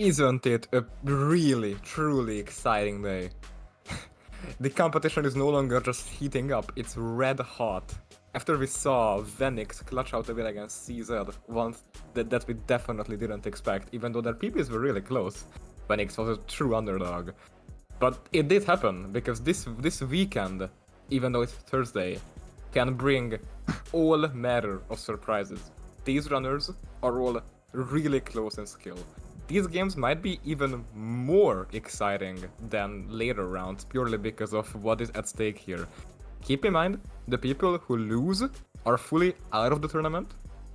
Isn't it a really, truly exciting day? The competition is no longer just heating up, it's red hot. After we saw Venix clutch out a win against CZ, once that we definitely didn't expect, even though their PBs were really close. Venix was a true underdog. But it did happen, because this weekend, even though it's Thursday, can bring all manner of surprises. These runners are all really close in skill. These games might be even more exciting than later rounds, purely because of what is at stake here. Keep in mind, the people who lose are fully out of the tournament,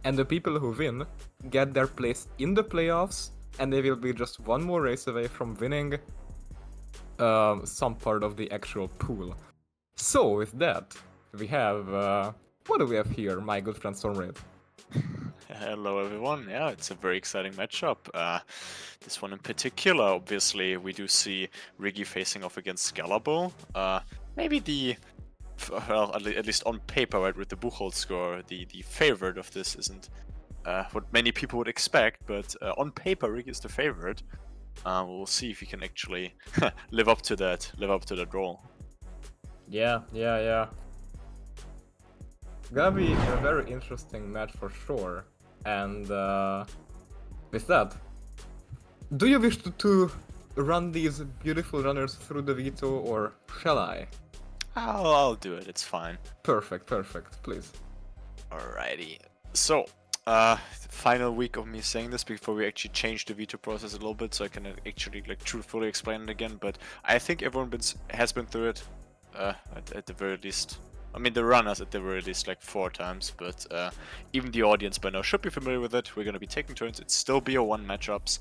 and the people who win get their place in the playoffs, and they will be just one more race away from winning some part of the actual pool. So with that, we have what do we have here, my good friend Stormraid? Hello everyone, yeah, it's a very exciting matchup. This one in particular, obviously, we do see Rigi facing off against Galllabo. Maybe the, well, at least on paper, right, with the Buchholz score, the favorite of this isn't what many people would expect, but on paper, Rigi is the favorite. We'll see if he can actually live up to that role. Yeah. Gonna be a very interesting match for sure. And with that, do you wish to run these beautiful runners through the veto, or shall I? I'll do it, it's fine. Perfect, please. Alrighty. So, final week of me saying this before we actually change the veto process a little bit, so I can actually like truthfully explain it again. But I think everyone has been through it at the very least. I mean, the runners at the very least like 4 times, but even the audience by now should be familiar with it. We're gonna be taking turns. It's still BO1 matchups.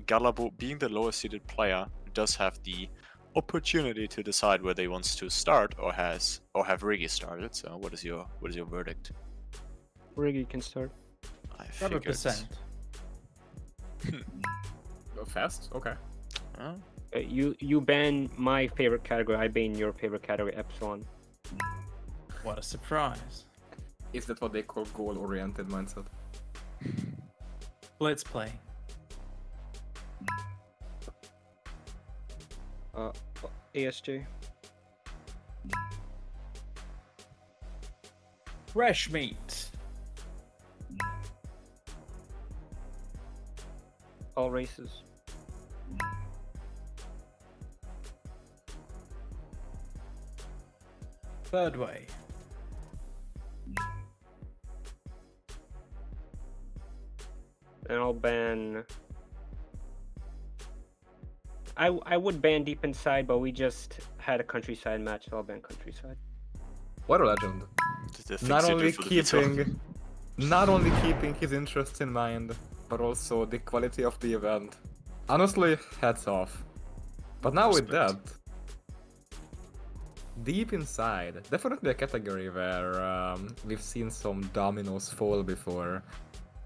Galllabo, being the lowest seeded player, does have the opportunity to decide whether he wants to start or have Rigi started. So what is your verdict? Rigi can start. I figured. 7%. Fast? Okay. You ban my favorite category, I ban your favorite category, Epsilon. What a surprise. Is that what they call goal-oriented mindset? Let's play. ASJ. Fresh meat. All races. Third way. And I'll ban... I would ban Deep Inside, but we just had a Countryside match, so I'll ban Countryside. What a legend. Not only keeping his interests in mind, but also the quality of the event. Honestly, hats off. But now with that, Deep Inside, definitely a category where we've seen some dominoes fall before.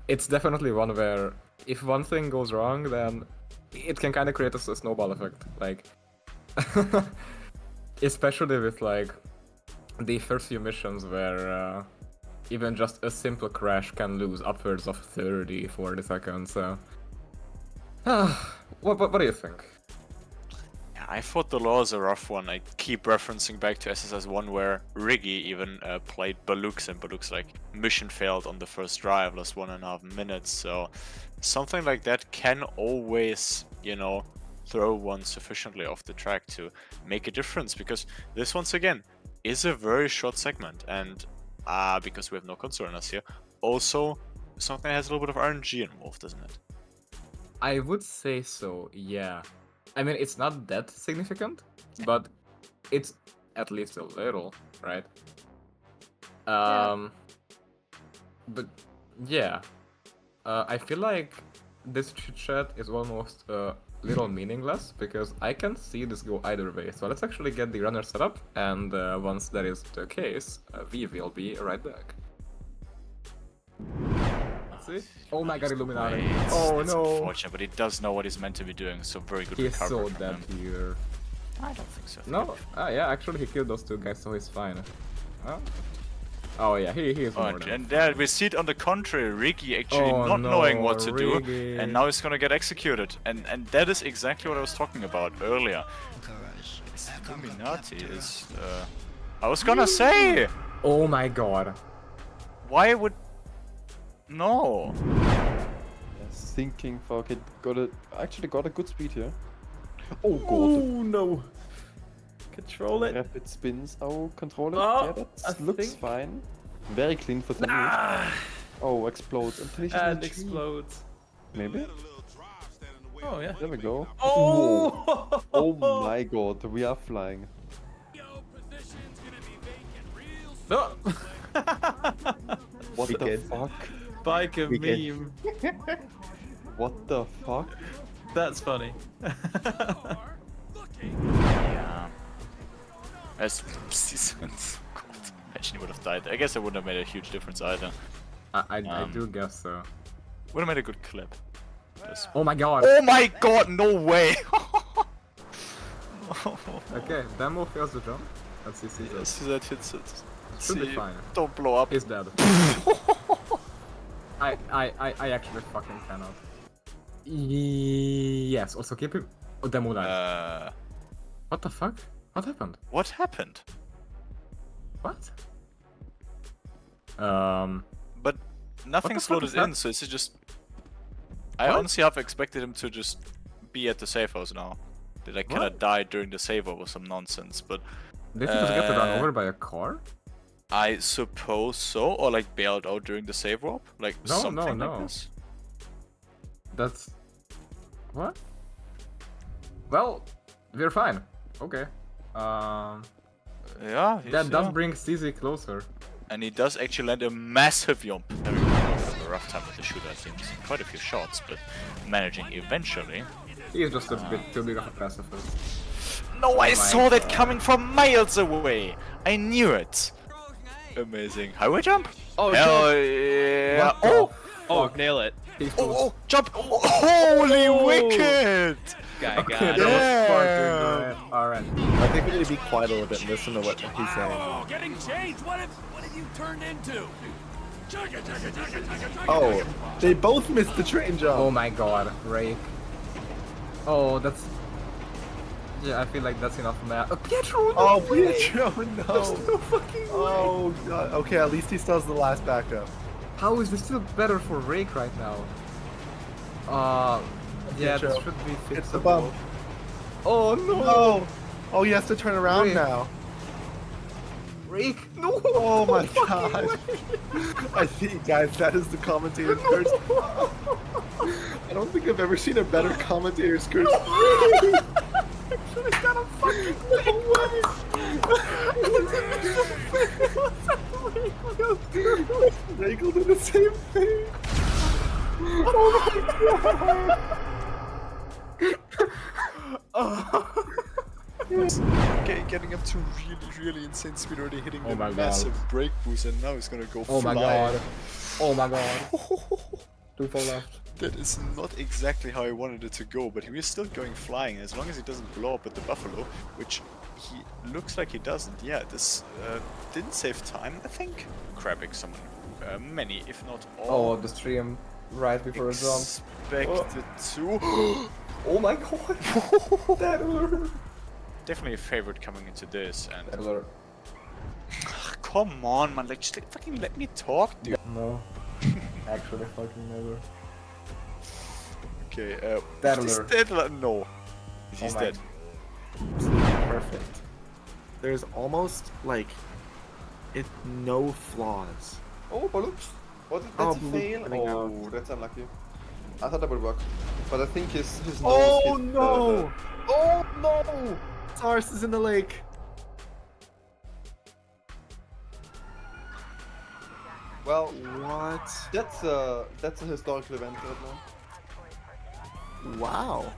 It's definitely one where if one thing goes wrong, then it can kind of create a snowball effect. Like, especially with like the first few missions where even just a simple crash can lose upwards of 30-40 seconds. So, what do you think? Yeah, I thought the law is a rough one. I keep referencing back to SSS1 where Rigi even played Balux, and Balux like mission failed on the first drive, lost 1.5 minutes. So something like that can always, you know, throw one sufficiently off the track to make a difference, because this once again is a very short segment, and because we have no concerners here, also something that has a little bit of RNG involved, doesn't it? I would say so, yeah. I mean, it's not that significant, but it's at least a little, right? But yeah, I feel like this chit chat is almost a little meaningless, because I can see this go either way. So let's actually get the runner set up, and once that is the case, we will be right back. See? Oh my god, Illuminati. Oh it's no! unfortunate, but he does know what he's meant to be doing, so very good He's recovery so from dead him. here. I don't think so. No? Yeah, actually he killed those 2 guys, so he's fine. Oh yeah, he is Oh, more than and there we see it on the contrary, Rigi actually Oh, not knowing what to do, Rigi. and now he's gonna get executed. And that is exactly what I was talking about earlier. Illuminati is. I was gonna say, Oh my god. why would? No. Thinking for okay, actually got a good speed here. Oh god. Oh no. Control it. Rapid spins. Oh, control it. Oh, Yeah, I that looks think- fine. Very clean for 10 Oh, explodes. And finishes in And the tree. explodes. Maybe? Oh yeah. There we go. Oh! Oh my god, we are flying. No! What the fuck? Biker meme. What the fuck? That's funny. Yeah. As seasons. God, imagine he would have died. I guess it wouldn't have made a huge difference either. I do guess so. Would have made a good clip. Just- Oh my god. Oh my god, no way! Okay, Demo fails the jump. Let's see, Yes, that hits it. Should be See, fine. don't blow up. He's dead. I actually fucking cannot. Yes, also keep him. Oh, Demo died. What the fuck? What happened? What happened? What? But nothing's fuck loaded is that? in, so it's just. I What? honestly have expected him to just be at the safe house now. That I cannot die during the save over some nonsense, but Did he just get run over by a car? I suppose so, or like bailed out during the save warp, like No, something no, like no. this. That's... What? Well, we're fine. Okay. Yeah, he's, That does yeah. bring CZ closer. And he does actually land a massive yomp. Having a rough time with the shooter, I think. Quite a few shots, but managing eventually. He is just a bit too big of a pacifist. No, I my saw that God. coming from miles away. I knew it. Amazing. Highway jump? Oh, Hell jump. yeah. What the Oh, Oh, nail it. He oh, jump. Oh, holy Oh. wicked. Guy Okay, got that it. was fucking Yeah. great. Alright. I think we need to be quiet a little bit and listen to what he's saying. Oh, getting changed. What have you turned into? Oh, they both missed the train jump. Oh my god, Rake. Oh, that's... Yeah, I feel like that's enough map. Pietro, no Oh, way! Pietro, There's no. no fucking way! Oh, God. Okay, at least he still has the last backup. How is this still better for Rake right now? Yeah, this Pietro, should be fixable. it's the bump. Oh no! Oh, oh, he has to turn around Wait. now. Rake, no! Oh my fucking God. way. I think, guys, that is the commentator's curse. I don't think I've ever seen a better commentator's curse. Actually got a fucking Rachel did the same thing. Okay, getting up to really insane speed, already hitting Oh the my God. massive brake boost, and now he's gonna go Oh my fly. god. Oh my god. Too far left. That is not exactly how I wanted it to go, but he is still going flying, as long as he doesn't blow up with the buffalo, which he looks like he doesn't. Yeah, this didn't save time, I think. Crabbing someone, many, if not all. Oh, the stream right before a jump. Expected to. Oh my god. That alert. Definitely a favorite coming into this, and That alert. come on, man, like just fucking let me talk, dude. No. Actually fucking never. Okay, That is alert. dead? No, he's my- dead. Perfect. There's almost like no flaws. Oh, Pollux. What? Oh, That's a Pollux fail? coming out. Oh, that's unlucky. I thought that would work. But I think his nose Oh hit no! Oh no! Sars is in the lake. Well, What? that's a historical event right now. Wow.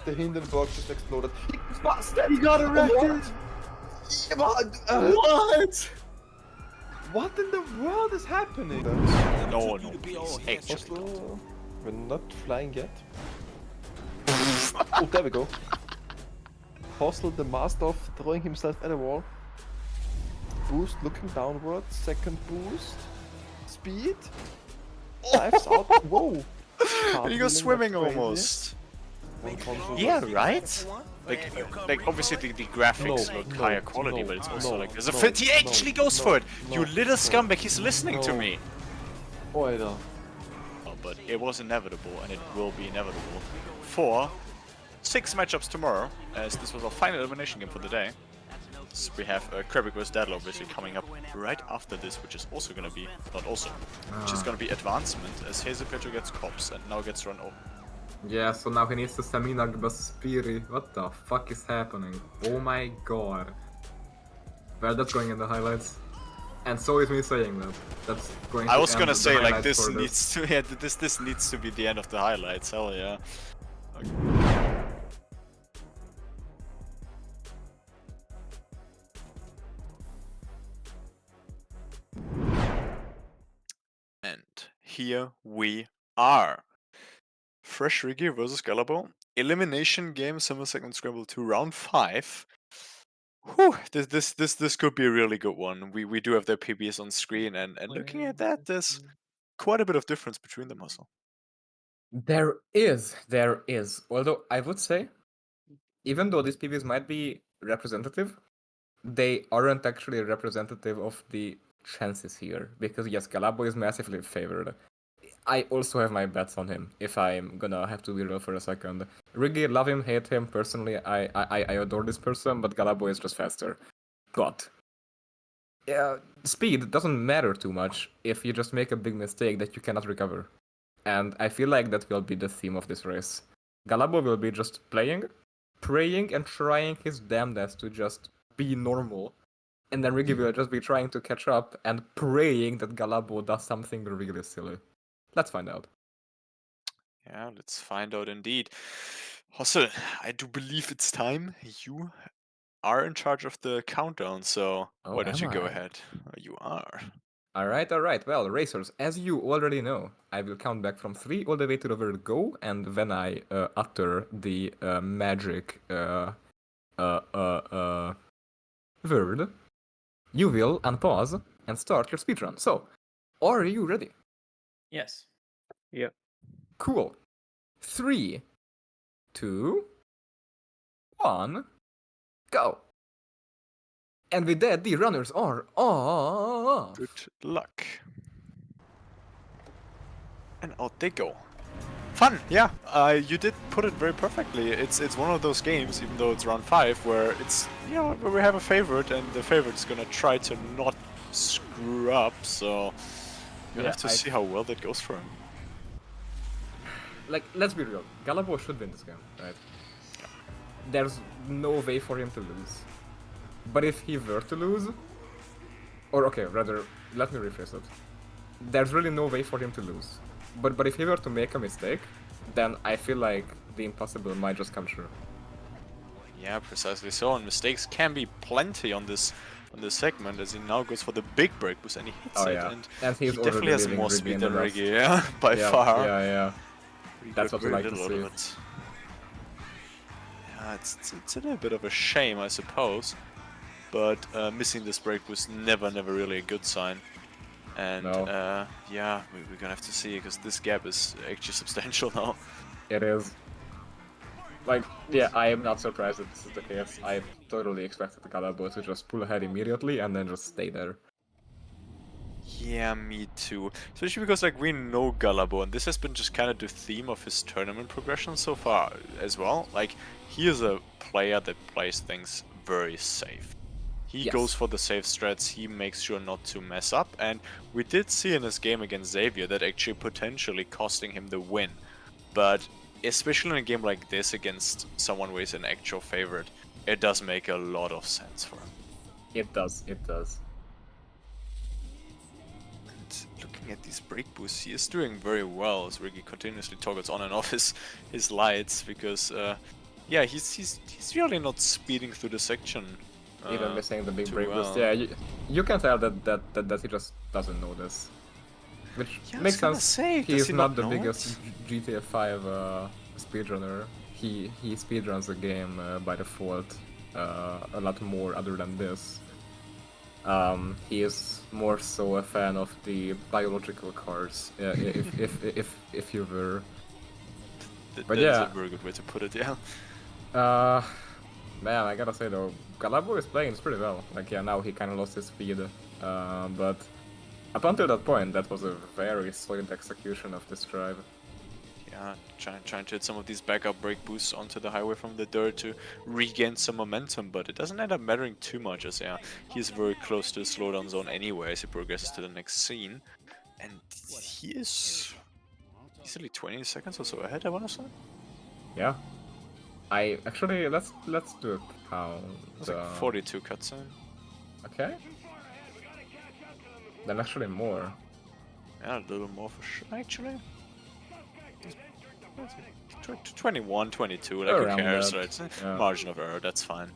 The Hindenburg just exploded. He got erected. What? What in the world is happening? No, please, actually. Also, we're not flying yet. Oh, there we go. Hostel the master of throwing himself at a wall. boost looking downwards. Second boost. Speed. Dives out. Whoa. And he goes Cartwheeling swimming like crazy. almost. One console Yeah, boost. right? Like obviously the graphics No, look no, higher quality, no, but it's also no, like there's a no, fit. He actually goes no, for it. no, You little scumbag, he's listening to no. me. Alter. Oh, but it was inevitable, and it will be inevitable for 6 matchups tomorrow, as this was our final elimination game for the day. So we have Krabik vs Dadlo obviously coming up right after this, which is also gonna be which is gonna be advancement, as Hazelpetro gets cops and now gets run over. Yeah, so now he needs to stamina Baspiri. What the fuck is happening? Oh my god. Well, that's going in the highlights. And so is me saying that. That's going I to was end gonna the say like highlights this for needs to this needs to be the end of the highlights. Hell yeah. Okay. And here we are. FreshRigi versus Galllabo. Elimination game, Summer Segment Scramble 2, round 5. Whew, this could be a really good one. We do have their PBs on screen, and looking at that, there's quite a bit of difference between them also. There is. Although I would say, even though these PVs might be representative, they aren't actually representative of the chances here. Because yes, Galllabo is massively favored. I also have my bets on him, if I'm gonna have to be real for a second. Rigi, love him, hate him, personally, I adore this person, but Galllabo is just faster. But speed doesn't matter too much if you just make a big mistake that you cannot recover. And I feel like that will be the theme of this race. Galllabo will be just playing, praying, and trying his damnedest to just be normal. And then Rigi will just be trying to catch up and praying that Galllabo does something really silly. Let's find out. Yeah, let's find out indeed. Hossel, I do believe it's time. You are in charge of the countdown, so Oh, why don't you am go I? ahead? You are. Alright. Well, racers, as you already know, I will count back from 3 all the way to the word go, and when I utter the magic word, you will unpause and start your speedrun. So, are you ready? Yes. Yeah. Cool. 3, 2, 1, go! And with that, the runners are off! Good luck. And out they go. Fun, yeah. You did put it very perfectly. It's one of those games, even though it's round 5, where it's where we have a favorite, and the favorite's gonna try to not screw up. So you'll have to see how well that goes for him. Like, let's be real. Galllabo should win this game, right? There's no way for him to lose. But if he were to lose, or okay, rather, let me rephrase it. There's really no way for him to lose. But if he were to make a mistake, then I feel like the impossible might just come true. Yeah, precisely so. And mistakes can be plenty on this segment, as he now goes for the big break boost and he hits Oh it. yeah, and he he's definitely has already more leaving Rigi speed in than the rust. Rigi, yeah, by far. Yeah. He That's got what we very like to little out of see. it. Yeah, it's a little bit of a shame, I suppose. But missing this break was never really a good sign. And No. yeah, we're gonna have to see, because this gap is actually substantial now. It is. Like, yeah, I am not surprised that this is the case. I totally expected Galllabo to just pull ahead immediately and then just stay there. Yeah, me too. Especially because like we know Galllabo, and this has been just kind of the theme of his tournament progression so far as well. Like, he is a player that plays things very safe. He Yes. goes for the safe strats, he makes sure not to mess up, and we did see in his game against Xavier that actually potentially costing him the win. But especially in a game like this against someone who is an actual favorite, it does make a lot of sense for him. It does. And looking at these break boosts, he is doing very well as Rigi continuously toggles on and off his lights, because yeah, he's really not speeding through the section. Even missing the big too break boost. well. Yeah, you can tell that he just doesn't know this. Which Yeah, I makes was gonna sense. say, He does is he not not the know biggest GTA 5 speedrunner. He speedruns the game by default a lot more other than this. He is more so a fan of the biological cars, if you were. But That is yeah. a very good way to put it, yeah. Man, I gotta say though, Galllabo is playing pretty well. Like, yeah, now he kind of lost his speed, but up until that point, that was a very solid execution of this drive. Yeah, trying to hit some of these backup brake boosts onto the highway from the dirt to regain some momentum, but it doesn't end up mattering too much as, yeah, he's very close to the slowdown zone anyway as he progresses to the next scene. And he is easily 20 seconds or so ahead, I wanna say. Yeah. I actually let's do a count. It's like 42 cutscene. Okay. Then actually more. Yeah, a little more for sure, actually. 21, 22, like who Around cares, that, right? It's a yeah. margin of error, that's fine.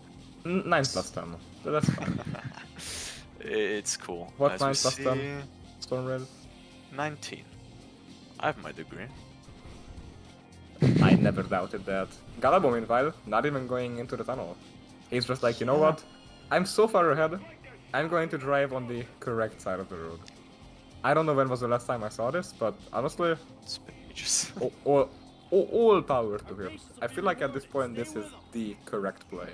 9 plus 10. So that's fine. It's cool. What As 9 we plus see, 10? Storm Red? 19. I have my degree. I never doubted that. Galllabo, meanwhile, not even going into the tunnel. He's just like, you know what? I'm so far ahead, I'm going to drive on the correct side of the road. I don't know when was the last time I saw this, but honestly, It's been ages. all power to him. I feel like at this point this is the correct play.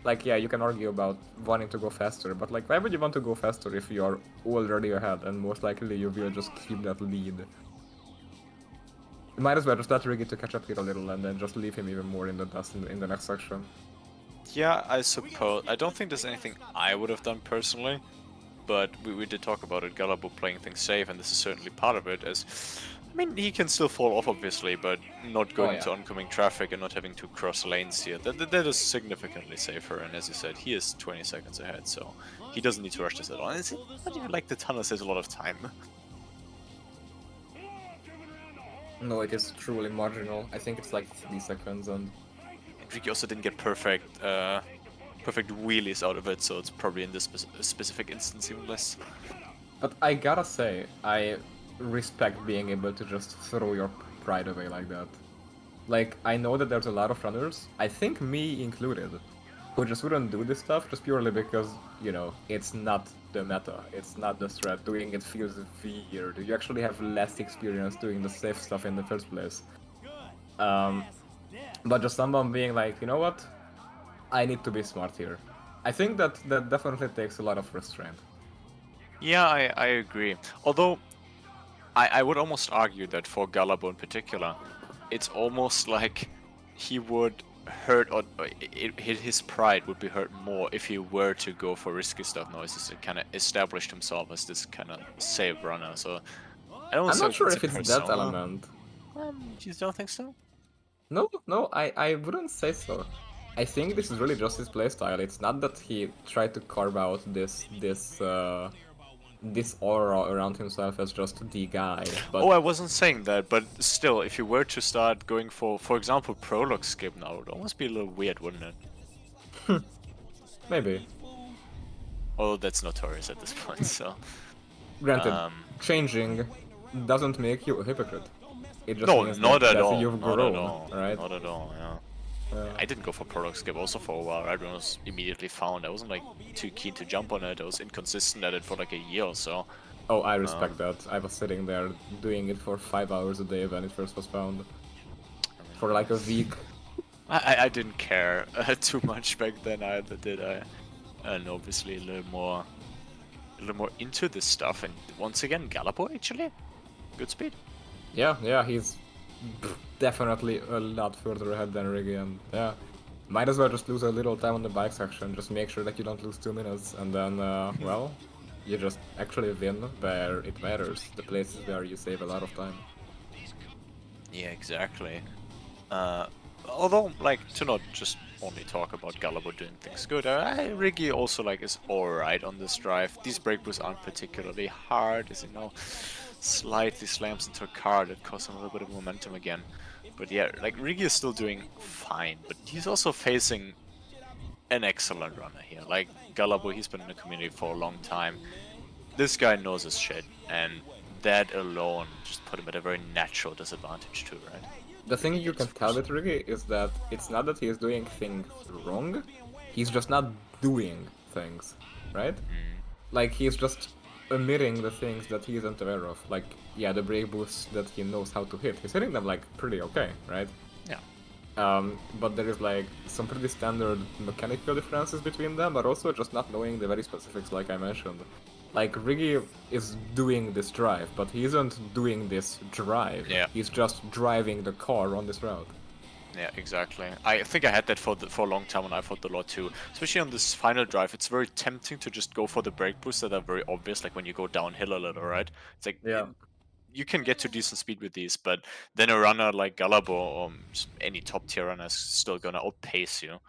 Like, yeah, you can argue about wanting to go faster, but like, why would you want to go faster if you are already ahead and most likely you will just keep that lead? You might as well just let Rigi to catch up here a little and then just leave him even more in the dust in the next section. Yeah, I suppose. I don't think there's anything I would have done personally, but we did talk about it, Galllabo playing things safe, and this is certainly part of it, as, I mean, he can still fall off, obviously, but not going into oncoming traffic and not having to cross lanes here. That is significantly safer, and as you said, he is 20 seconds ahead, so he doesn't need to rush this at all. And it's not even like the tunnel saves a lot of time. No, it is truly marginal. I think it's like 3 seconds and... Ricky also didn't get perfect wheelies out of it, so it's probably in this specific instance even less. But I gotta say, I respect being able to just throw your pride away like that. Like, I know that there's a lot of runners, I think me included, who just wouldn't do this stuff just purely because, you know, it's not the meta, it's not the strat. Doing it feels weird. You actually have less experience doing the safe stuff in the first place. But just someone being like, you know what? I need to be smart here. I think that definitely takes a lot of restraint. Yeah, I agree. Although, I would almost argue that for Galllabo in particular, it's almost like he would hurt, or his pride would be hurt more if he were to go for risky stuff now. He's kind of established himself as this kind of safe runner, so I don't I'm not sure if a it's that persona. element. You don't think so? No, I wouldn't say so. I think this is really just his playstyle. It's not that he tried to carve out this aura around himself as just the guy. But Oh, I wasn't saying that, but still, if you were to start going for example, prologue skip now, it would almost be a little weird, wouldn't it? maybe. Although that's notorious at this point, so... Granted, changing doesn't make you a hypocrite. It just No, means not that, at that all. you've Not grown, at all. right? Not at all, yeah. I didn't go for prologue skip also for a while, right? When I was immediately found, I wasn't like too keen to jump on it. I was inconsistent at it for like a year or so. Oh, I respect that. I was sitting there doing it for 5 hours a day when it first was found. For like a week. I didn't care too much back then either, did I? And obviously a little more into this stuff. And once again, Galllabo actually, good speed. Yeah, he's definitely a lot further ahead than Rigi, and yeah, might as well just lose a little time on the bike section. Just make sure that you don't lose 2 minutes, and then well, you just actually win where it matters. The places where you save a lot of time. Yeah, exactly. Although, like, to not just only talk about Galllabo doing things good, Rigi also, like, is alright on this drive. These brake boosts aren't particularly hard, as you know, slightly slams into a car that costs him a little bit of momentum again. But yeah, like, Rigi is still doing fine, but he's also facing an excellent runner here. Like, Galllabo, he's been in the community for a long time. This guy knows his shit, and that alone just put him at a very natural disadvantage too, right? The thing you can tell with Rigi is that it's not that he is doing things wrong, he's just not doing things, right? Like, he's just omitting the things that he isn't aware of. Like, yeah, the brake boosts that he knows how to hit. He's hitting them, like, pretty okay, right? Yeah. But there is, like, some pretty standard mechanical differences between them, but also just not knowing the very specifics, like I mentioned. Like, Rigi is doing this drive, but he isn't doing this drive. Yeah. He's just driving the car on this route. Yeah, exactly. I think I had that for a long time when I fought the Lord too. Especially on this final drive, it's very tempting to just go for the brake boosts that are very obvious, like when you go downhill a little, right? It's like, Yeah. you can get to decent speed with these, but then a runner like Galllabo or any top tier runner is still gonna outpace you.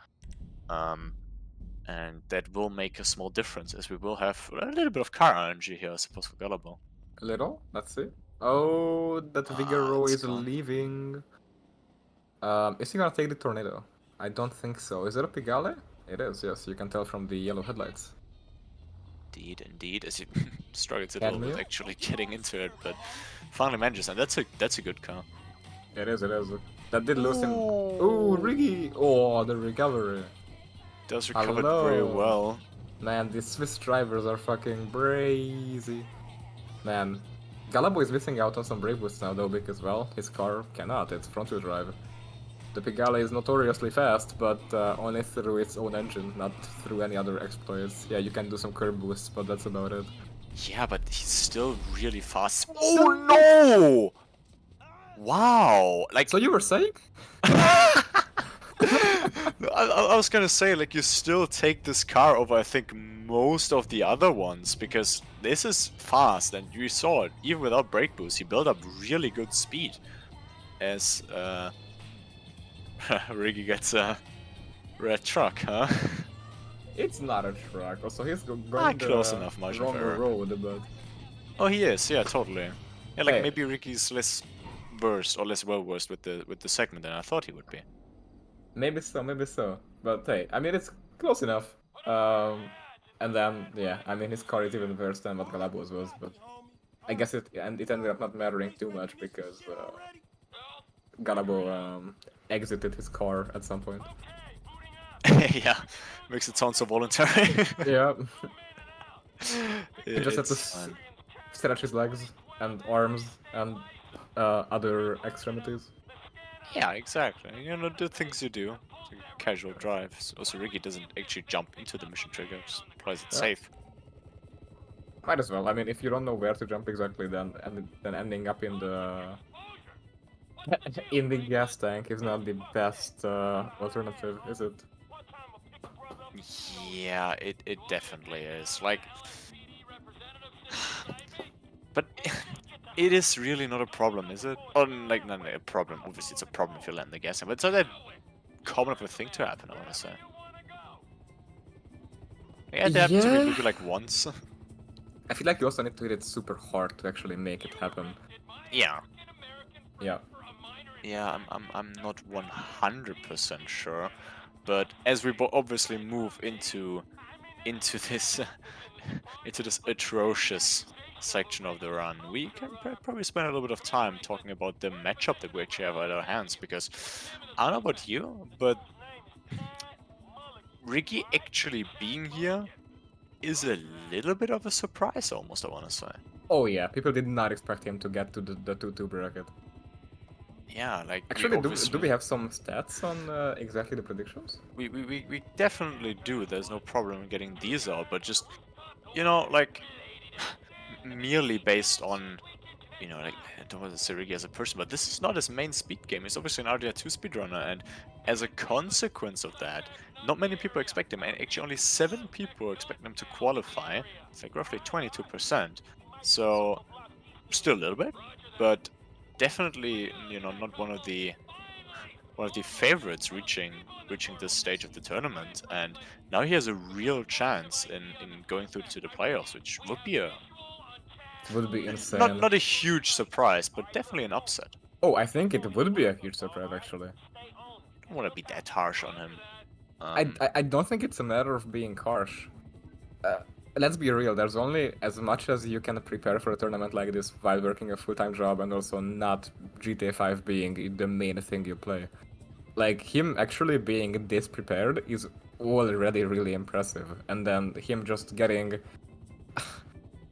And that will make a small difference, as we will have a little bit of car RNG here, I suppose, for Galllabo. A little? Let's see. Oh, that Vigoro it's is gone. leaving. Is he gonna take the tornado? I don't think so. Is it a Pigale? It is, yes. You can tell from the yellow headlights. Indeed, as he struggles a Can little bit we? actually getting into it, but finally manages, and that's a good car. It is, it is. That did lose him. Ooh, Rigi! Oh, the recovery. Does recover very Hello. well. Man, these Swiss drivers are fucking crazy. Man, Galllabo is missing out on some brake boosts now though, because, well, his car cannot. It's front-wheel drive. The Pigale is notoriously fast, but only through its own engine, not through any other exploits. Yeah, you can do some curb boosts, but that's about it. Yeah, but he's still really fast. Oh no! Wow! Like, So you were saying? I was gonna say, like, you still take this car over, I think, most of the other ones, because this is fast, and you saw it, even without brake boost, he built up really good speed. As, Rigi gets a red truck, huh? It's not a truck. Also, he's going Close the enough, margin wrong of error. road, but... Oh, he is, yeah, totally. Yeah, like, Hey. maybe Rigi's less versed, or less well-versed with the segment than I thought he would be. Maybe so, maybe so. But hey, I mean, it's close enough. And then, yeah, I mean, his car is even worse than what Galllabo's was, but... I guess it ended up not mattering too much, because Galllabo exited his car at some point. Yeah, makes it sound so voluntary. Yeah. He He just had to stretch his legs and arms and other extremities. Yeah, exactly. You know, the things you do. It's a casual drive. Also, Rigi doesn't actually jump into the mission trigger, just plays it Yeah. safe. Might as well. I mean, if you don't know where to jump exactly, then ending up in the gas tank is not the best alternative, is it? Yeah, it definitely is. Like, but it is really not a problem, is it? Or, like, not a problem. Obviously, it's a problem if you land the gas tank, but it's not that common of a thing to happen, I want to say. Yeah, it happened to me maybe like once. I feel like you also need to hit it super hard to actually make it happen. Yeah. Yeah. Yeah, I'm not 100% sure, but as we obviously move into this into this atrocious section of the run, we can probably spend a little bit of time talking about the matchup that we actually have at our hands, because I don't know about you, but Rigi actually being here is a little bit of a surprise, almost, I want to say. Oh yeah, people did not expect him to get to the 2-2 bracket. Yeah, like, Actually, do we have some stats on exactly the predictions? We definitely do. There's no problem in getting these out, but just, you know, like, merely based on, you know, like, I don't want to say Rigi as a person, but this is not his main speed game. He's obviously an RDR2 speedrunner, and as a consequence of that, not many people expect him, and actually only 7 people expect him to qualify. It's like roughly 22%. So, still a little bit, but definitely, you know, not one of the favorites reaching this stage of the tournament, and now he has a real chance in going through to the playoffs, which would be It would be insane. not a huge surprise, but definitely an upset. Oh, I think it would be a huge surprise, actually. I don't want to be that harsh on him. I don't think it's a matter of being harsh. Let's be real, there's only as much as you can prepare for a tournament like this while working a full-time job and also not GTA 5 being the main thing you play. Like, him actually being this prepared is already really impressive, and then him just getting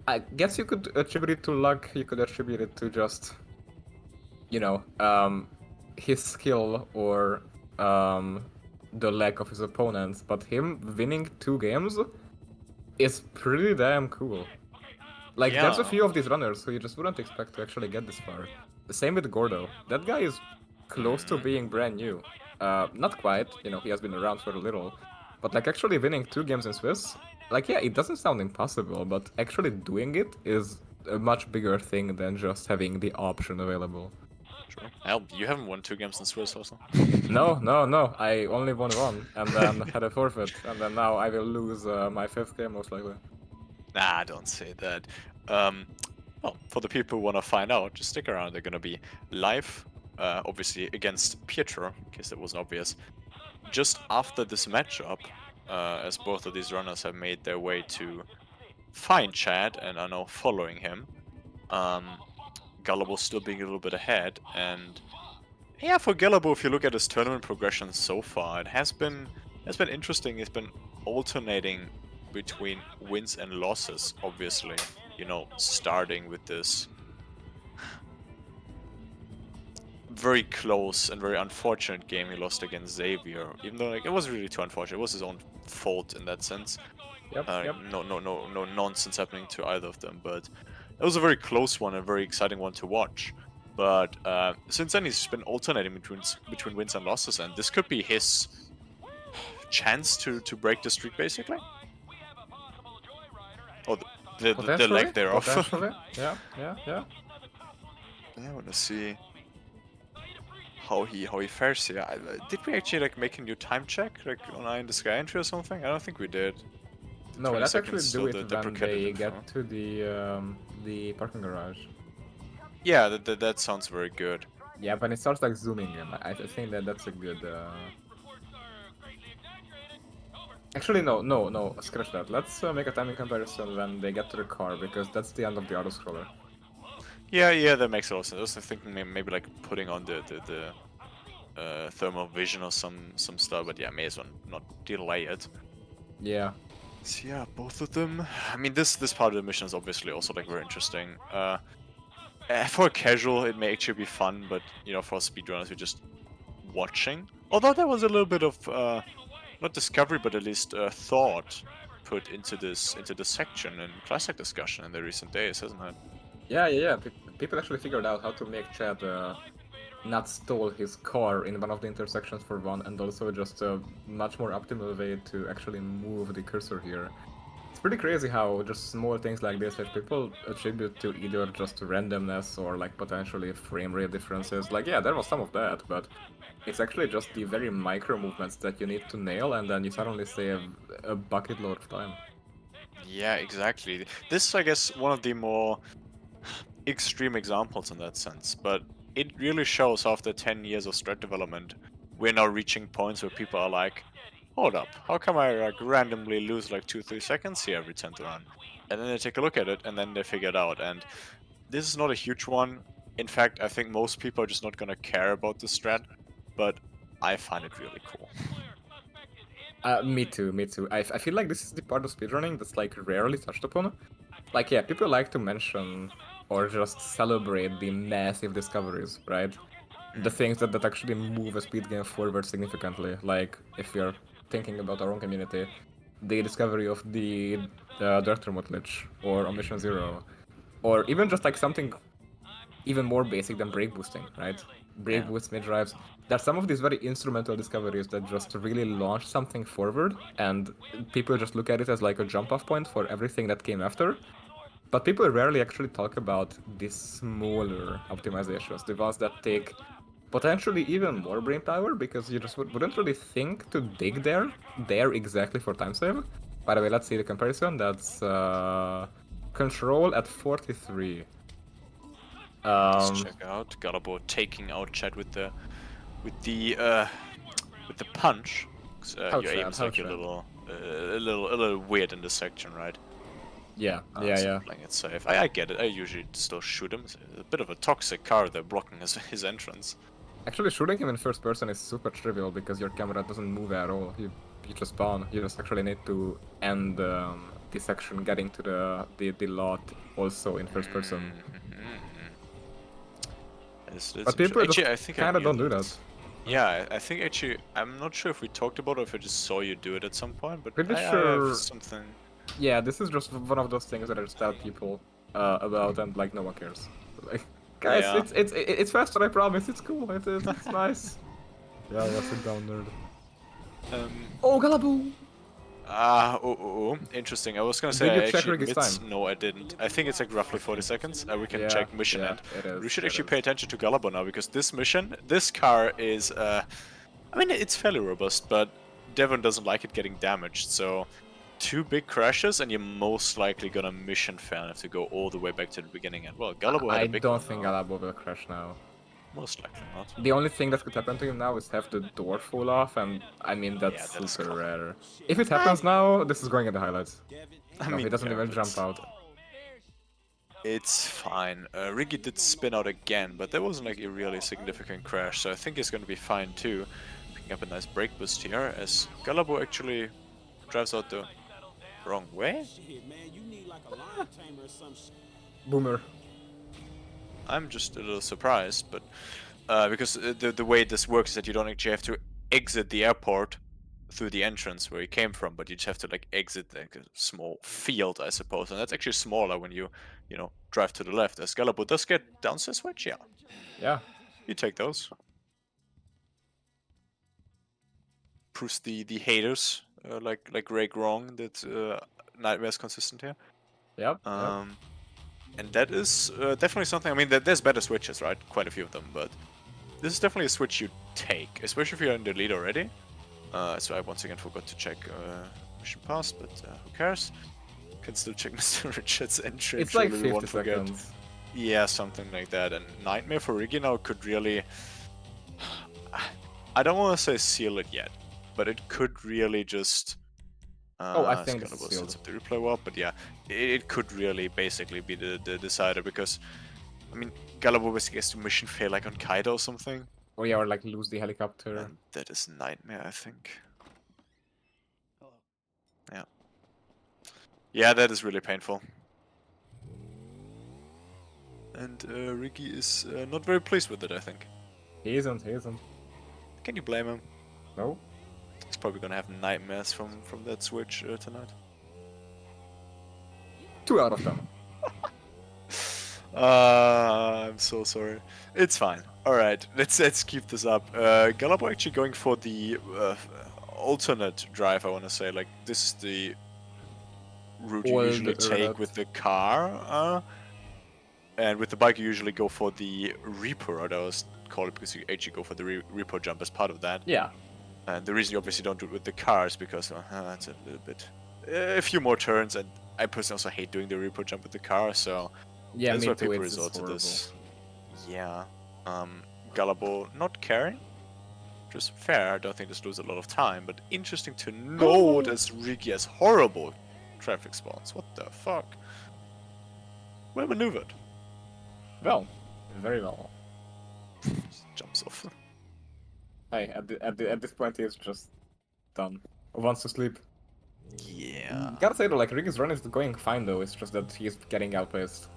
I guess you could attribute it to luck. You could attribute it to just, you know, his skill or the lack of his opponents. But him winning 2 games is pretty damn cool. Like, there's a Yeah. few of these runners who you just wouldn't expect to actually get this far. The same with Gordo. That guy is close to being brand new. Not quite, you know, he has been around for a little. But, like, actually winning 2 games in Swiss, like, yeah, it doesn't sound impossible, but actually doing it is a much bigger thing than just having the option available. True. Hell, you haven't won 2 games in Swiss also. No, I only won 1, and then had a forfeit, and then now I will lose my 5th game most likely. Nah, don't say that. Well, for the people who want to find out, just stick around. They're going to be live, obviously, against Pietro, in case that wasn't obvious, just after this matchup, as both of these runners have made their way to find Chad and are now following him. Galllabo still being a little bit ahead, and yeah, for Galllabo, if you look at his tournament progression so far, it has been interesting. It's been alternating between wins and losses, obviously. You know, starting with this very close and very unfortunate game he lost against Xavier. Even though, like, it wasn't really too unfortunate. It was his own fault in that sense. Yep. No nonsense happening to either of them. But it was a very close one, a very exciting one to watch. But since then, he's been alternating between wins and losses, and this could be his chance to break the streak, basically. Oh, the leg thereof. Potentially. Yeah. Yeah, I want to see how he fares here. Did we actually like make a new time check, like on Eye in the Sky entry or something? I don't think we did. No, 20 let's actually seconds do still it the when deprecated they info. get to the parking garage. Yeah, that sounds very good. Yeah, when it starts like zooming in, I think that's a good. Actually, no, scratch that. Let's make a timing comparison when they get to the car, because that's the end of the auto scroller. Yeah, that makes a lot of sense. I was thinking maybe like putting on the thermal vision or some stuff, but yeah, may as well not delay it. Yeah. So yeah, both of them. I mean, this part of the mission is obviously also like very interesting. For a casual, it may actually be fun, but you know, for speedrunners, we're just watching. Although there was a little bit of not discovery, but at least thought put into this section in classic discussion in the recent days, hasn't it? Yeah. People actually figured out how to make Chad not stall his car in one of the intersections for one, and also just a much more optimal way to actually move the cursor here. It's pretty crazy how just small things like this that people attribute to either just randomness or like potentially frame rate differences. Like, yeah, there was some of that, but it's actually just the very micro movements that you need to nail, and then you suddenly save a bucket load of time. Yeah, exactly. This is, I guess, one of the more extreme examples in that sense, but it really shows after 10 years of strat development, we're now reaching points where people are like, hold up, how come I like randomly lose like 2-3 seconds here every 10th run? And then they take a look at it and then they figure it out. And this is not a huge one. In fact, I think most people are just not gonna care about the strat, but I find it really cool. Me too. I feel like this is the part of speedrunning that's like rarely touched upon. Like, yeah, people like to mention or just celebrate the massive discoveries, right? The things that actually move a speed game forward significantly. Like, if you're thinking about our own community, the discovery of the Dirt Remote glitch, or Omission Zero, or even just like something even more basic than brake boosting, right? Brake boost mid-drives. There's some of these very instrumental discoveries that just really launch something forward, and people just look at it as like a jump-off point for everything that came after. But people rarely actually talk about the smaller optimizations, the ones that take potentially even more brain power, because you just wouldn't really think to dig there exactly for time save. By the way, let's see the comparison. That's control at 43. Let's check out Galllabo taking out Chad with the punch. Your aim is like a little weird in this section, right? Yeah, So yeah. playing it safe. I get it. I usually still shoot him. It's a bit of a toxic car there blocking his entrance. Actually, shooting him in first person is super trivial because your camera doesn't move at all. You just spawn. You just actually need to end the safety section getting to the lot also in first person. But people just actually, I think I kind of knew don't do that. Yeah, I think actually, I'm not sure if we talked about it or if I just saw you do it at some point, but Pretty I sure- have something. Yeah, this is just one of those things that I just tell people about, and like no one cares. Like, guys, Yeah. it's faster. I promise. It's cool. It's nice. Yeah, sit down, nerd. Oh, Galllabo! Interesting. I was gonna Did say you I check actually Rigi's admit, time? no, I didn't. I think it's like roughly 40 seconds. We can Yeah, check mission yeah, end. it is, We should it actually is. pay attention to Galllabo now because this mission, this car is, I mean, it's fairly robust, but Devon doesn't like it getting damaged. So, 2 big crashes and you're most likely gonna mission fail and have to go all the way back to the beginning. And well, Galllabo had I a big don't one. think though. Galllabo will crash now. Most likely not. The only thing that could happen to him now is have the door fall off, and I mean that's Yeah, that is super common. rare. If it happens now, this is going in the highlights. I No, mean, he doesn't yeah, even but jump out. It's fine. Rigi did spin out again, but there wasn't like a really significant crash, so I think he's gonna be fine too. Picking up a nice brake boost here as Galllabo actually drives out the wrong way. Boomer. I'm just a little surprised, but because the way this works is that you don't actually have to exit the airport through the entrance where you came from, but you just have to like exit like a small field, I suppose, and that's actually smaller when you drive to the left. As Galllabo does get downstairs switch, yeah, Yeah. you take those. Proves the haters like Ray Wrong that Nightmare's consistent here. Yep. And that is definitely something. I mean, there's better switches, right? Quite a few of them, but this is definitely a switch you take, especially if you're in the lead already. So I once again forgot to check mission pass, but who cares? Can still check Mr. Richard's entry. It's like surely we 50 won't forget. seconds. Yeah, something like that. And Nightmare for Rigi now could really... I don't want to say seal it yet, but it could really just... I think Galllabo it's sealed. sets up the replay well, but yeah, it could really basically be the decider because, I mean, Galllabo basically has to mission fail like on Kaido or something, Or yeah, or like lose the helicopter. and that is Nightmare, I think. Yeah. Yeah, that is really painful. And Rigi is not very pleased with it, I think. He isn't. Can you blame him? No? He's probably gonna have nightmares from that switch tonight. 2 out of 10. I'm so sorry. It's fine. Alright, let's keep this up. Galllabo actually going for the alternate drive, I want to say. Like, this is the route you usually take with the car. And with the bike, you usually go for the Reaper route, I was called it, because you actually go for the Reaper jump as part of that. Yeah. And the reason you obviously don't do it with the car is because it's a little bit... a few more turns, and I personally also hate doing the Reaper jump with the car, so... Yeah, that's me why too. people It's resort to horrible. this. Yeah. Galllabo not caring. Just fair, I don't think this loses a lot of time, but interesting to note as Rigi has horrible traffic spawns. What the fuck? Well maneuvered. Well, very well. Jumps off. Hey, at this point he's just done. Wants to sleep. Yeah. Gotta say though, like Rigi's run is going fine though. It's just that he's getting outpaced.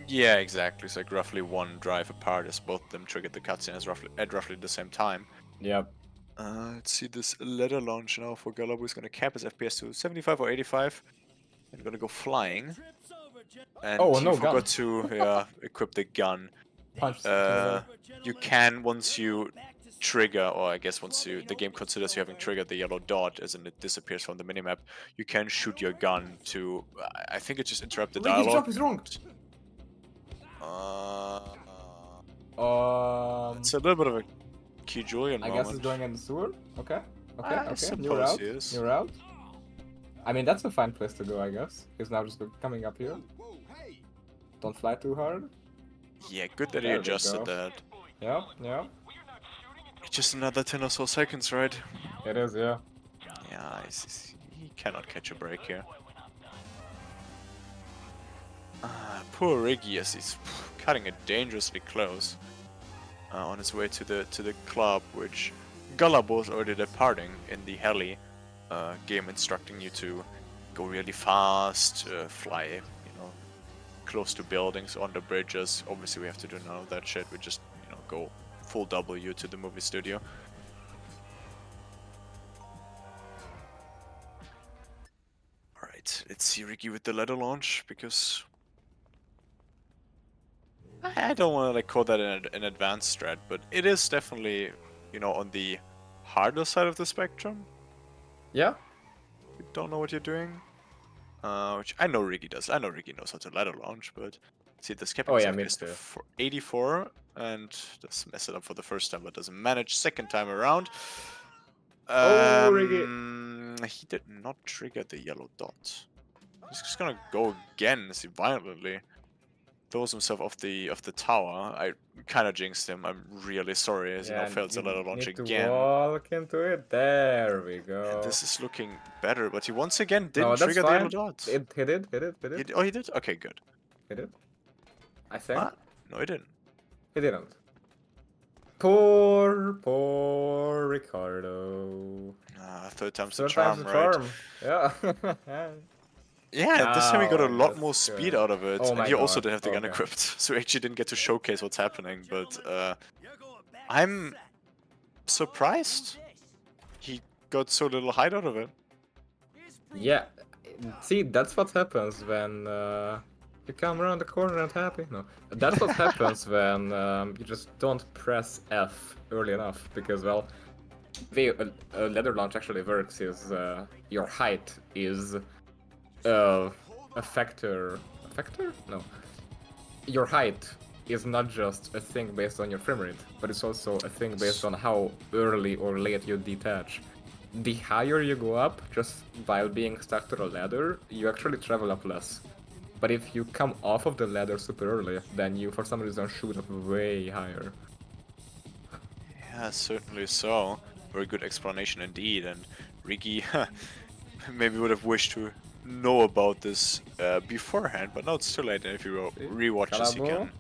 Yeah, exactly. It's like roughly one drive apart as both of them triggered the cutscene at roughly the same time. Yep. Let's see this ladder launch now for Galllabo. He's gonna cap his FPS to 75 or 85. And gonna go flying. And Oh, he no forgot gun. to equip the gun. Punch. You can, once you trigger, or I guess once the game considers you having triggered the yellow dot, as in it disappears from the minimap, you can shoot your gun to, I think it just interrupt the Rigi's dialogue. jump is wrong. It's a little bit of a Key Julian I moment. guess he's going in the sewer. Okay. Okay. I Okay. New suppose route. he is. New route. I mean, that's a fine place to go, I guess. He's now just coming up here. Don't fly too hard. Yeah, good that he There we adjusted go. that. Yeah. Yeah. It's just another 10 or so seconds, right? It is. Yeah. Yeah, he cannot catch a break here. Poor Rigi, as he's cutting it dangerously close on his way to the club, which Galllabo is already departing in the heli, game instructing you to go really fast, fly, you know, close to buildings, on the bridges. Obviously, we have to do none of that shit. We just, you know, go full W to the movie studio. Alright, let's see Rigi with the ladder launch, because I don't want to like call that an advanced strat, but it is definitely, you know, on the harder side of the spectrum. Yeah. You don't know what you're doing. Which I know Rigi does. I know Rigi knows how to ladder launch, but see, the skipping Oh, yeah, save me is too. 84 and just mess it up for the first time, but doesn't manage second time around. Oh, Rigi. He did not trigger the yellow dot. He's just gonna go again, see, violently. Throws himself off the tower. I kind of jinxed him. I'm really sorry, as you know, fails the ladder launch need to again. walk into it. There we go. And this is looking better, but he once again didn't No, that's trigger the yellow fine. dot. He did. Oh, he did? Okay, good. He did. I think. Ah, no, he didn't. He didn't. Poor Ricardo. Third time's Third the charm, time's the right? charm. Yeah. Yeah, this time he got a Oh, lot that's more speed good. out of it. Oh And my he also God, didn't have the gun okay. equipped, so he actually didn't get to showcase what's happening, but I'm surprised he got so little height out of it. Yeah. See, that's what happens when you come around the corner and happy. No, that's what happens when you just don't press F early enough, because, well, the ladder launch actually works is your height is a factor. A factor? No. Your height is not just a thing based on your frame rate, but it's also a thing based on how early or late you detach. The higher you go up, just while being stuck to the ladder, you actually travel up less. But if you come off of the ladder super early, then you for some reason shoot up way higher. Yeah, certainly so. Very good explanation indeed, and Rigi maybe would have wished to know about this beforehand, but now it's too late, and if you rewatch this, you Galllabo? can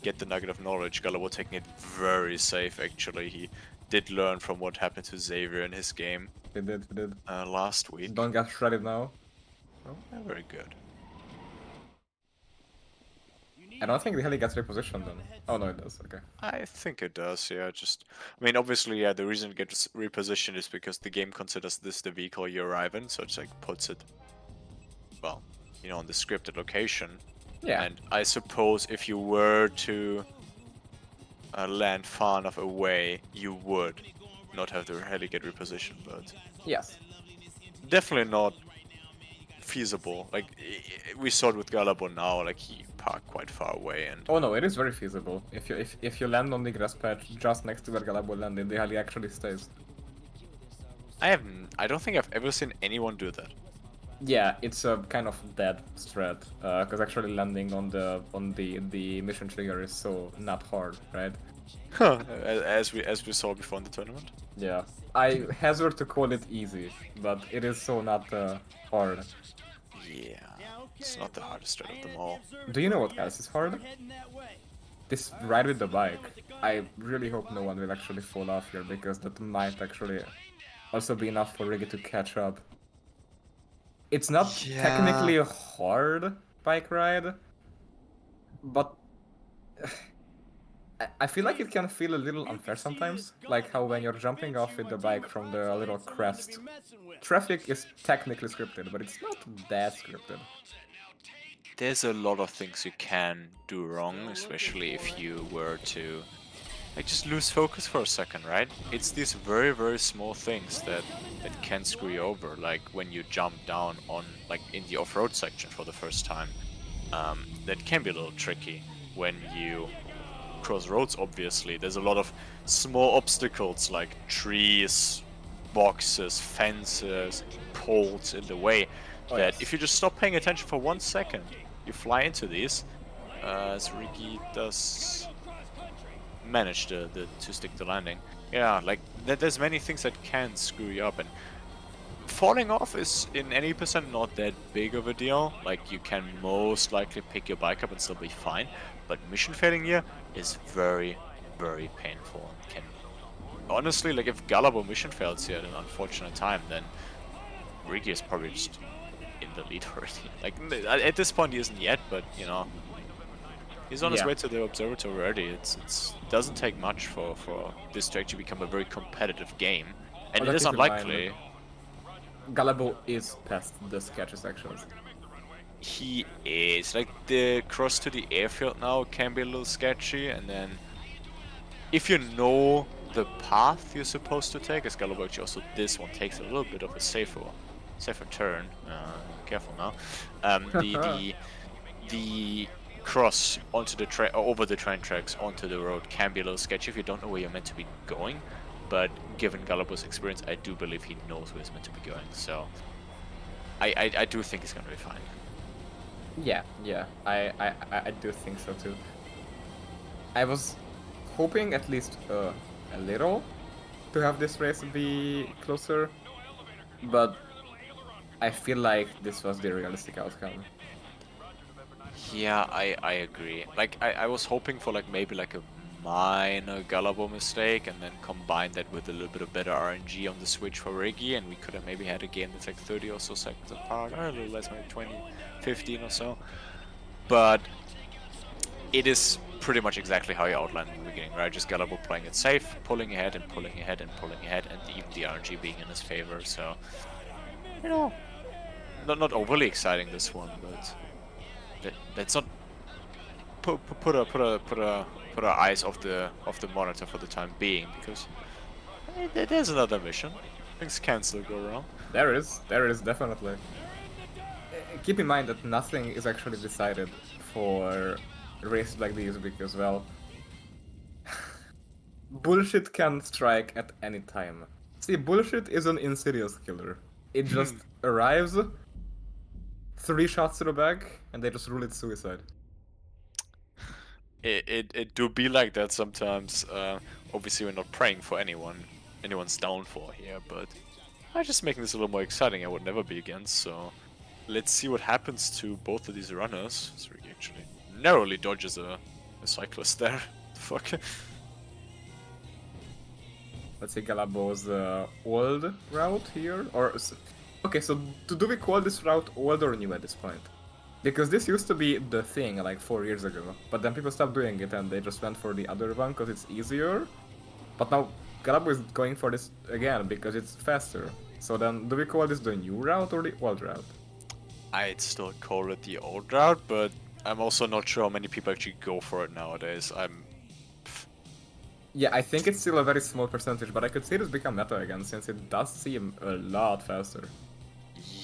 get the nugget of knowledge. Galllabo taking it very safe, actually. He did learn from what happened to Xavier in his game He did. last week. Don't get shredded now. Yeah, very good. I don't think the heli gets repositioned then. Oh no, it does, okay. I think it does, yeah, I mean, obviously, yeah, the reason it gets repositioned is because the game considers this the vehicle you arrive in, so it's like puts it, well, you know, on the scripted location. Yeah. And I suppose if you were to land far enough away, you would not have the heli get repositioned, but Yes. definitely not feasible. Like, we saw it with Galllabo now, like, he parked quite far away, and Oh no, it is very feasible. If you land on the grass patch just next to where Galllabo landed, the heli actually stays. I don't think I've ever seen anyone do that. Yeah, it's a kind of dead strat, because actually landing on the mission trigger is so not hard, right? as we saw before in the tournament. Yeah, I hazard to call it easy, but it is so not hard. Yeah, it's not the hardest strat of them all. Do you know what else is hard? This ride with the bike. I really hope no one will actually fall off here, because that might actually also be enough for Rigi to catch up. It's not technically a hard bike ride, but I feel like it can feel a little unfair sometimes, like how when you're jumping off with the bike from the little crest, traffic is technically scripted, but it's not that scripted. There's a lot of things you can do wrong, especially if you were to like just lose focus for a second, right? It's these very, very small things that can screw you over, like when you jump down on, like, in the off-road section for the first time. That can be a little tricky when you cross roads, obviously. There's a lot of small obstacles like trees, boxes, fences, poles in the way that if you just stop paying attention for 1 second, you fly into these. As Rigi does manage to stick the landing. Yeah, like there's many things that can screw you up, and falling off is in any percent not that big of a deal. Like, you can most likely pick your bike up and still be fine, but mission failing here is very, very painful. Can honestly, like, if Galllabo mission fails here at an unfortunate time, then Rigi is probably just in the lead already. Like at this point he isn't yet, but you know, he's on his Yeah. way to the observatory already. It doesn't take much for this to actually become a very competitive game, and Although it is keep in mind, unlikely. Galllabo is past the sketches sections. He is like the cross to the airfield now can be a little sketchy, and then if you know the path you're supposed to take, as Galllabo actually also this one takes a little bit of a safer turn. Careful now. The cross onto the train over the train tracks onto the road can be a little sketchy if you don't know where you're meant to be going. But given Gallabo's experience, I do believe he knows where he's meant to be going. So I do think he's gonna be fine. Yeah, I do think so too. I was hoping at least a little to have this race be closer, but I feel like this was the realistic outcome. Yeah, I agree. Like I was hoping for like maybe like a minor Galllabo mistake and then combine that with a little bit of better RNG on the switch for Rigi, and we could have maybe had a game that's like 30 or so seconds apart, or a little less, maybe 20, 15 or so. But it is pretty much exactly how you outlined in the beginning, right? Just Galllabo playing it safe, pulling ahead and pulling ahead and pulling ahead, and even the RNG being in his favor. So, you know, not overly exciting this one, but let's not put our eyes off the monitor for the time being, because there's another mission. Things can still go wrong. There is definitely. Keep in mind that nothing is actually decided for races like these because, well, bullshit can strike at any time. See, bullshit is an insidious killer. It just arrives, 3 shots to the back, and they just rule it suicide. It do be like that sometimes. Obviously, we're not praying for anyone's downfall here, but I'm just making this a little more exciting. I would never be against. So let's see what happens to both of these runners. Rigi actually narrowly dodges a cyclist there. Fuck. Let's say Gallabo's old route here, or okay. So do we call this route old or new at this point? Because this used to be the thing like 4 years ago, but then people stopped doing it and they just went for the other one because it's easier. But now Galllabo is going for this again because it's faster. So then, do we call this the new route or the old route? I'd still call it the old route, but I'm also not sure how many people actually go for it nowadays. Yeah, I think it's still a very small percentage, but I could see this become meta again since it does seem a lot faster.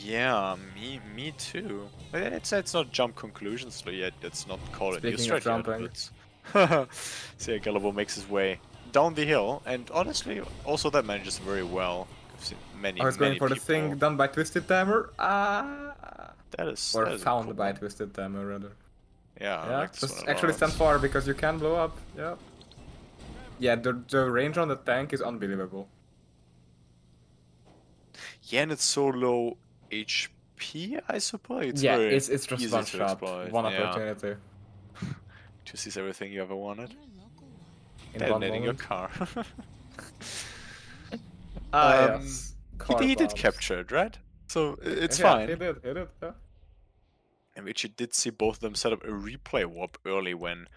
Yeah, me too. It's not jump conclusions yet. It's not call it new Speaking of strat jumping. yet, but see, Galllabo makes his way down the hill, and honestly, also that manages very well. I've seen many. I was going many for the people. thing done by Twisted Timer. That is. Or that is a found cool by one. Twisted Timer, rather. Yeah, I Yeah, like this just one a actually lot. stand far because you can blow up. Yeah. Yeah, the range on the tank is unbelievable. Yeah, and it's so low HP, I suppose. It's Yeah, very it's just easy one to shot, exploit. one Yeah. opportunity Just sees everything you ever wanted. in one Detonating your moment. car. Yes. He did Car capture it, right? So it's yeah, fine. He did, yeah. And we actually did see both of them set up a replay warp early when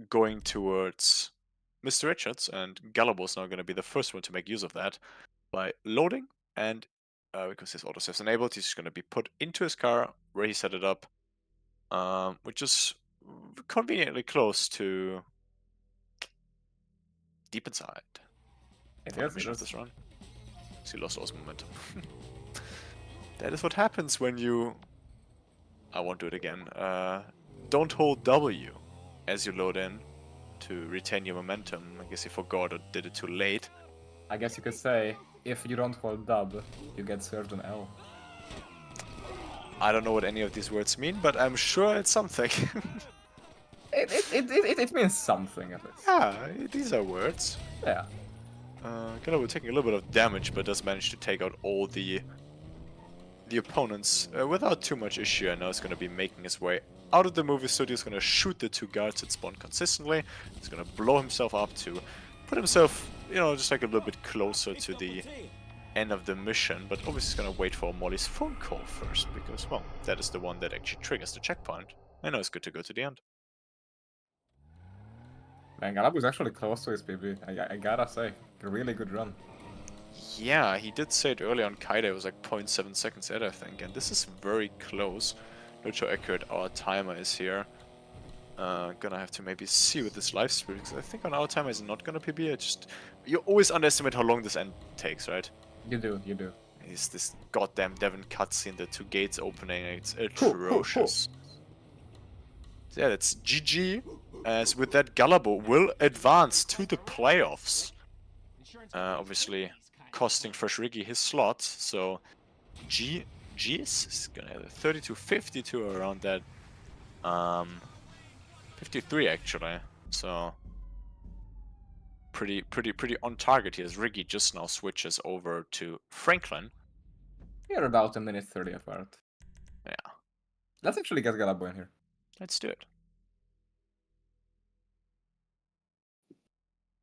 going towards Mr. Richards, and Gallabo's now going to be the first one to make use of that by loading, and because his autosave's enabled, he's going to be put into his car where he set it up, which is conveniently close to deep inside. It Finish off is. this run. So he lost all his momentum. That is what happens when you... I won't do it again. Don't hold W as you load in to retain your momentum. I guess he forgot or did it too late. I guess you could say, if you don't hold dub, you get served an L. I don't know what any of these words mean, but I'm sure it's something. It means something at least. Yeah, these are words. Yeah. Galllabo taking a little bit of damage, but does manage to take out all the opponents without too much issue. And now he's going to be making his way out of the movie studio. He's going to shoot the 2 guards that spawn consistently. He's going to blow himself up to put himself, you know, just like a little bit closer to the end of the mission, but obviously he's gonna wait for Molly's phone call first, because, well, that is the one that actually triggers the checkpoint. I know it's good to go to the end. Man, Galllabo is actually close to his PB. I gotta say, a really good run. Yeah, he did say it earlier on Kaida, it was like 0.7 seconds ahead, I think, and this is very close. Not sure how accurate our timer is here. Gonna have to maybe see with this live stream, because I think on our timer is not gonna PB. You always underestimate how long this end takes, right? You do, you do. It's this goddamn Devon cutscene, the 2 gates opening, it's atrocious. So yeah, that's GG. As with that, Galllabo will advance to the playoffs. Obviously, costing FreshRigi his slot. So GG is gonna have a 32-52 around that. 53 actually. So pretty on target here. As Rigi just now switches over to Franklin. We're about a minute 30 apart. Yeah, Let's actually get Galllabo in here. let's do it.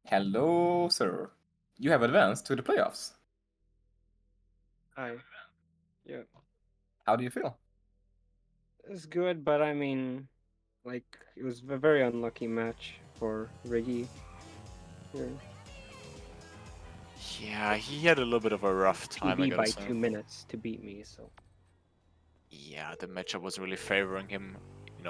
Hello, sir. You have advanced to the playoffs. Hi. Yeah. How do you feel? It's good, but I mean, like, it was a very unlucky match for Riggy. Yeah. Yeah, he had a little bit of a rough time, I PB gotta by say. 2 minutes to beat me, so. Yeah, the matchup was really favoring him,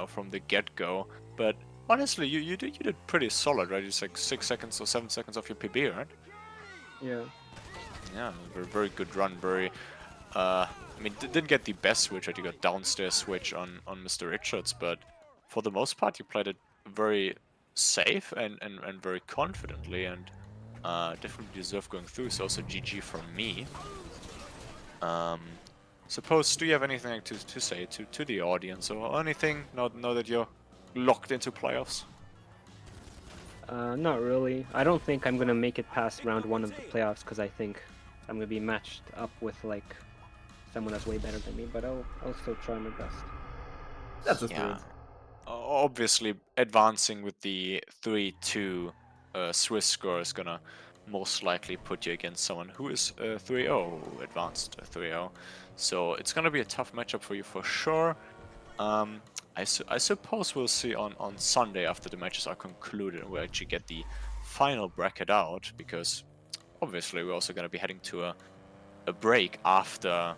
from the get-go. But honestly, you did pretty solid, right? It's like 6 seconds or 7 seconds off your PB, right? Yeah. Yeah, very good run. I mean, didn't get the best switch, right? You got downstairs switch on Mr. Richards, but for the most part, you played it very safe and very confidently, and definitely deserve going through. So also GG from me. Suppose, do you have anything to say to the audience or anything? Now that you're locked into playoffs. Not really. I don't think I'm gonna make it past round 1 of the playoffs because I think I'm gonna be matched up with like someone that's way better than me. But I'll still try my best. That's the Yeah. spirit. Obviously, advancing with the 3-2 Swiss score is gonna most likely put you against someone who is 3-0, advanced 3-0. So it's gonna be a tough matchup for you for sure. I suppose we'll see on Sunday after the matches are concluded and we'll actually get the final bracket out, because obviously we're also gonna be heading to a break after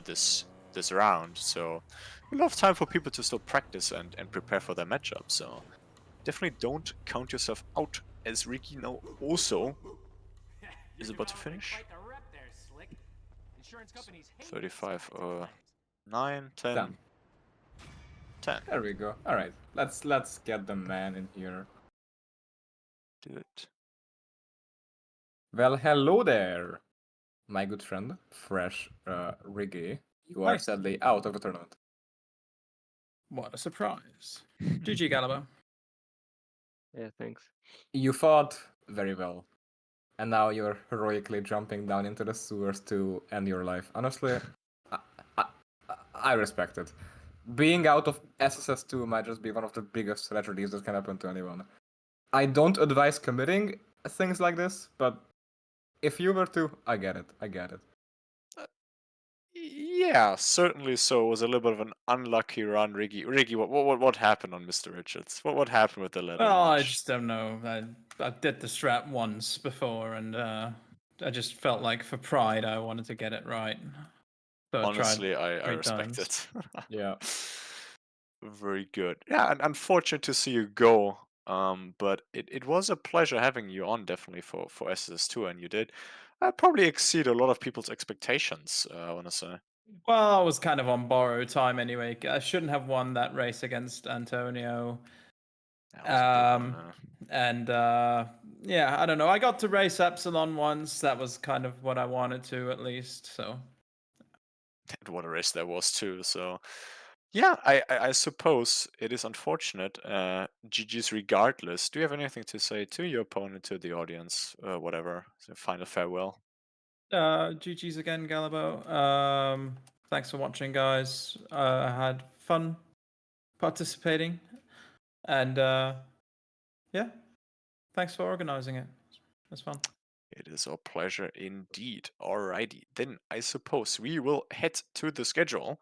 this round. So we'll have time for people to still practice and prepare for their matchup. So definitely don't count yourself out, as Ricky now also is about to finish. 35, 9, 10, Done. 10. There we go. All right, let's get the man in here. Do it. Well, hello there, my good friend, FreshRigi. You are Hi. sadly out of the tournament. What a surprise. GG, Galllabo. Yeah, thanks. You fought very well, and now you're heroically jumping down into the sewers to end your life. Honestly, I respect it. Being out of SSS2 might just be one of the biggest tragedies that can happen to anyone. I don't advise committing things like this, but if you were to, I get it. Yeah, certainly so. It was a little bit of an unlucky run, Riggy. Riggy, what happened on Mr. Richards? What happened with the letter Well, I launch? just don't know. I did the strat once before, and I just felt like for pride I wanted to get it right. So Honestly, I 3 respect times. it. Yeah. Very good. Yeah, and unfortunate to see you go. But it was a pleasure having you on, definitely for SS2, and you did probably exceed a lot of people's expectations. I want to say. Well, I was kind of on borrowed time anyway. I shouldn't have won that race against Antonio. That was a big one, And yeah, I don't know. I got to race Epsilon once. That was kind of what I wanted to, at least. So. And what a race that was too. So, yeah, I suppose it is unfortunate. GG's regardless. Do you have anything to say to your opponent, to the audience, whatever? So final farewell. GG's again, Galllabo. Thanks for watching, guys. I had fun participating, and yeah, thanks for organizing it. It was fun. It is our pleasure indeed. Alrighty, then I suppose we will head to the schedule.